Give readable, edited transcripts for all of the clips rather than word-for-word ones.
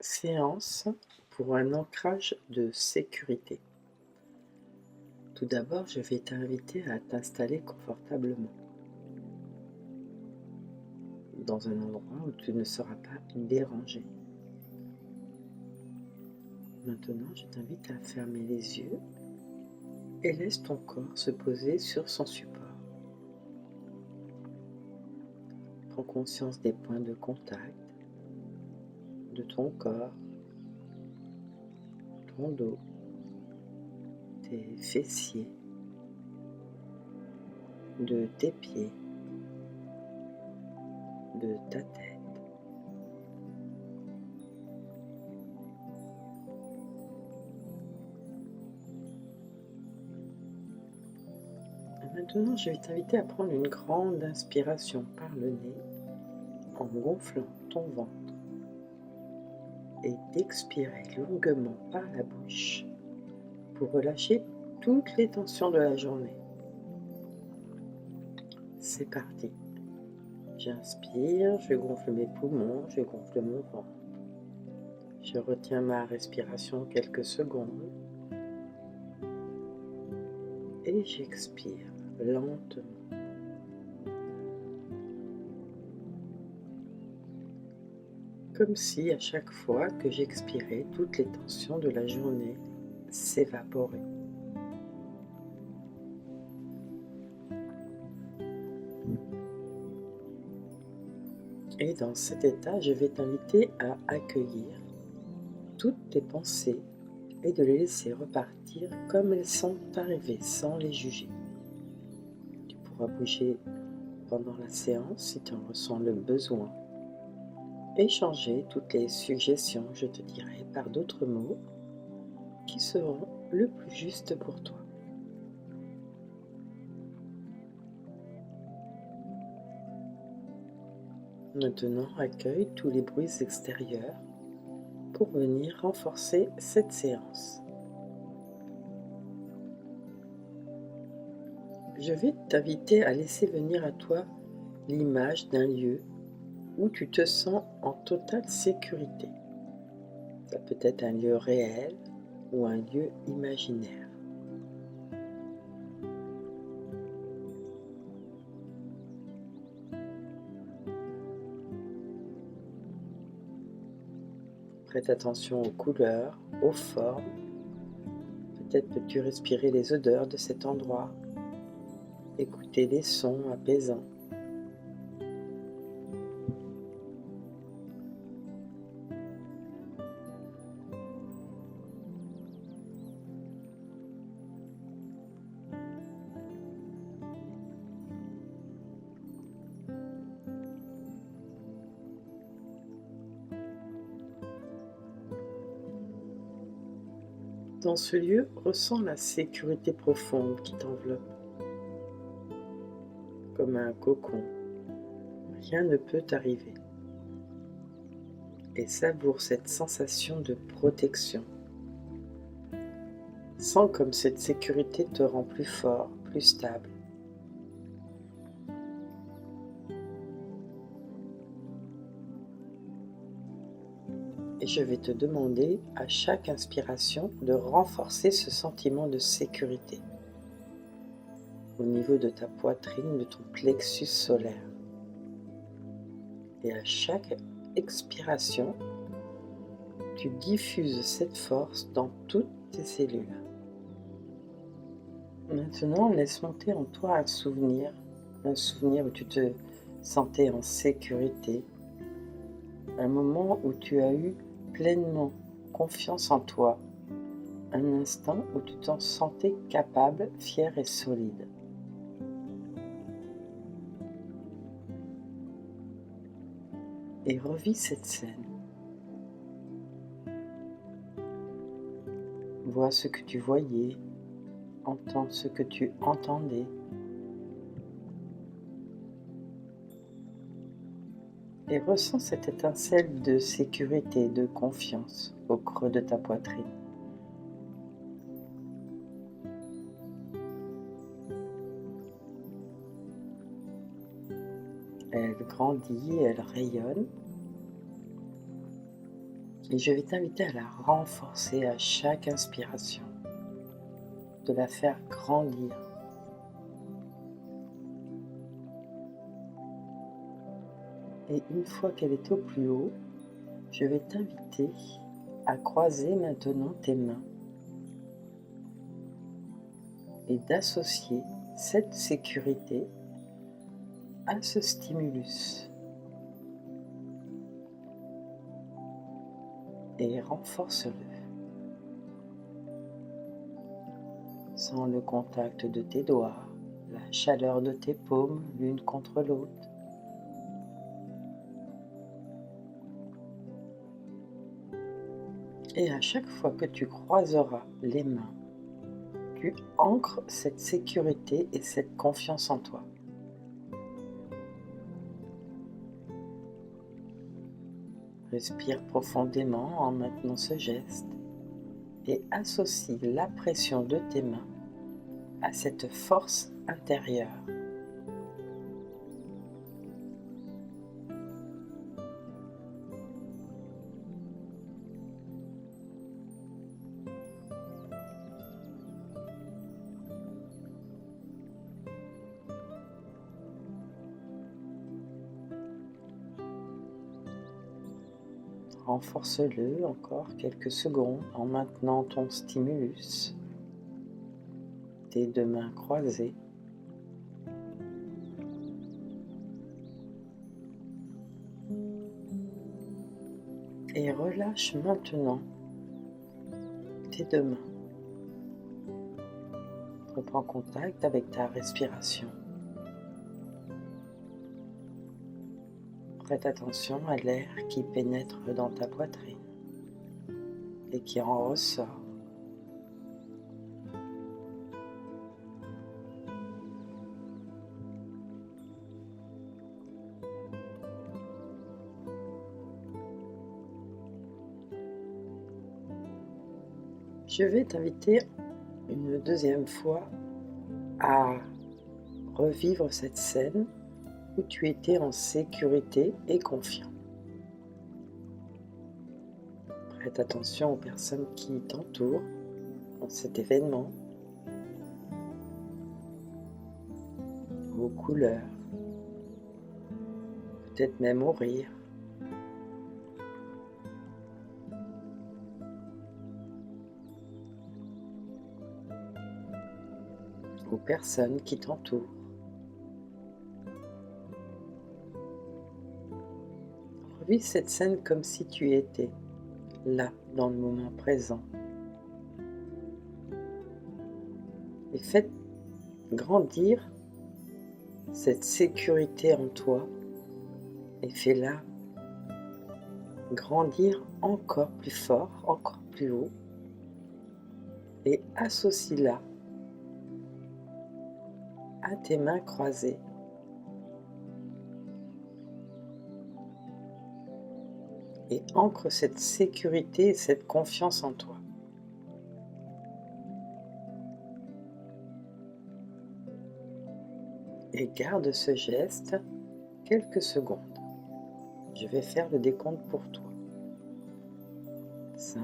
Séance pour un ancrage de sécurité. Tout d'abord, je vais t'inviter à t'installer confortablement dans un endroit où tu ne seras pas dérangé. Maintenant, je t'invite à fermer les yeux et laisse ton corps se poser sur son support. Prends conscience des points de contact de ton corps, ton dos, tes fessiers, de tes pieds, de ta tête. Et maintenant, je vais t'inviter à prendre une grande inspiration par le nez en gonflant ton ventre et d'expirer longuement par la bouche pour relâcher toutes les tensions de la journée. C'est parti. J'inspire, je gonfle mes poumons, je gonfle mon ventre. Je retiens ma respiration quelques secondes et j'expire lentement. Comme si à chaque fois que j'expirais, toutes les tensions de la journée s'évaporaient. Et dans cet état, je vais t'inviter à accueillir toutes tes pensées et de les laisser repartir comme elles sont arrivées, sans les juger. Tu pourras bouger pendant la séance si tu en ressens le besoin. Échanger toutes les suggestions, je te dirai, par d'autres mots qui seront le plus juste pour toi. Maintenant, accueille tous les bruits extérieurs pour venir renforcer cette séance. Je vais t'inviter à laisser venir à toi l'image d'un lieu où tu te sens en totale sécurité. Ça peut être un lieu réel ou un lieu imaginaire. Prête attention aux couleurs, aux formes. Peut-être peux-tu respirer les odeurs de cet endroit, écouter les sons apaisants. Dans ce lieu, ressens la sécurité profonde qui t'enveloppe, comme un cocon. Rien ne peut t'arriver. Et savoure cette sensation de protection. Sens comme cette sécurité te rend plus fort, plus stable. Et je vais te demander à chaque inspiration de renforcer ce sentiment de sécurité au niveau de ta poitrine, de ton plexus solaire. Et à chaque expiration, tu diffuses cette force dans toutes tes cellules. Maintenant, laisse monter en toi un souvenir où tu te sentais en sécurité, un moment où tu as eu pleinement confiance en toi, un instant où tu t'en sentais capable, fier et solide. Et revis cette scène. Vois ce que tu voyais, entends ce que tu entendais. Et ressens cette étincelle de sécurité, de confiance au creux de ta poitrine. Elle grandit, elle rayonne. Et je vais t'inviter à la renforcer à chaque inspiration, de la faire grandir. Et une fois qu'elle est au plus haut, je vais t'inviter à croiser maintenant tes mains et d'associer cette sécurité à ce stimulus. Et renforce-le. Sens le contact de tes doigts, la chaleur de tes paumes l'une contre l'autre. Et à chaque fois que tu croiseras les mains, tu ancres cette sécurité et cette confiance en toi. Respire profondément en maintenant ce geste et associe la pression de tes mains à cette force intérieure. Renforce-le encore quelques secondes en maintenant ton stimulus, tes deux mains croisées. Et relâche maintenant tes deux mains. Reprends contact avec ta respiration. Prête attention à l'air qui pénètre dans ta poitrine et qui en ressort. Je vais t'inviter une deuxième fois à revivre cette scène où tu étais en sécurité et confiant. Prête attention aux personnes qui t'entourent dans cet événement, aux couleurs, peut-être même au rire. Aux personnes qui t'entourent. Revis cette scène comme si tu étais là, dans le moment présent. Et faites grandir cette sécurité en toi et fais-la grandir encore plus fort, encore plus haut et associe-la à tes mains croisées. Et ancre cette sécurité et cette confiance en toi. Et garde ce geste quelques secondes. Je vais faire le décompte pour toi. 5,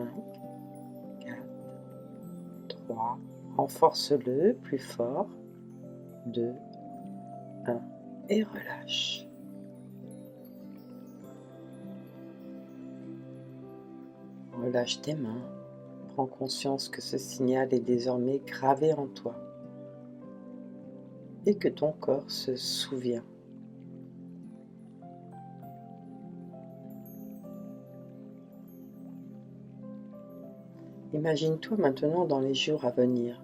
4, 3, renforce-le plus fort. 2, 1 et relâche. Relâche tes mains. Prends conscience que ce signal est désormais gravé en toi et que ton corps se souvient. Imagine-toi maintenant dans les jours à venir,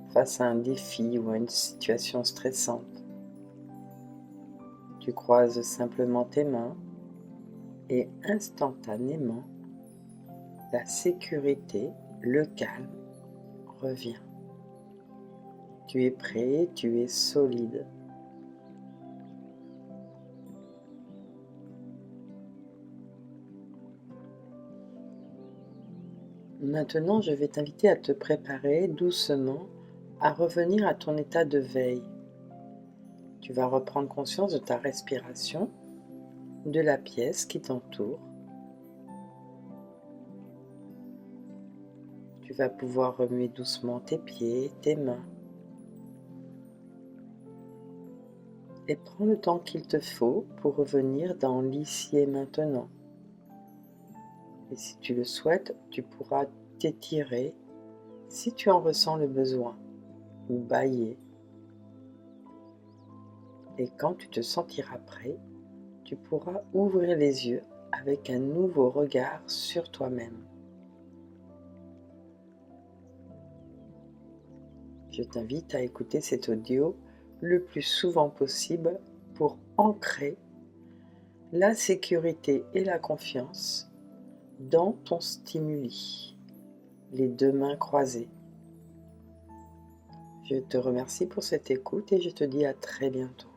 face à un défi ou à une situation stressante. Tu croises simplement tes mains et instantanément, la sécurité, le calme revient. Tu es prêt, tu es solide. Maintenant, je vais t'inviter à te préparer doucement à revenir à ton état de veille. Tu vas reprendre conscience de ta respiration, de la pièce qui t'entoure. Tu vas pouvoir remuer doucement tes pieds, tes mains et prends le temps qu'il te faut pour revenir dans l'ici et maintenant. Et si tu le souhaites, tu pourras t'étirer si tu en ressens le besoin ou bâiller. Et quand tu te sentiras prêt, tu pourras ouvrir les yeux avec un nouveau regard sur toi-même. Je t'invite à écouter cet audio le plus souvent possible pour ancrer la sécurité et la confiance dans ton stimuli, les deux mains croisées. Je te remercie pour cette écoute et je te dis à très bientôt.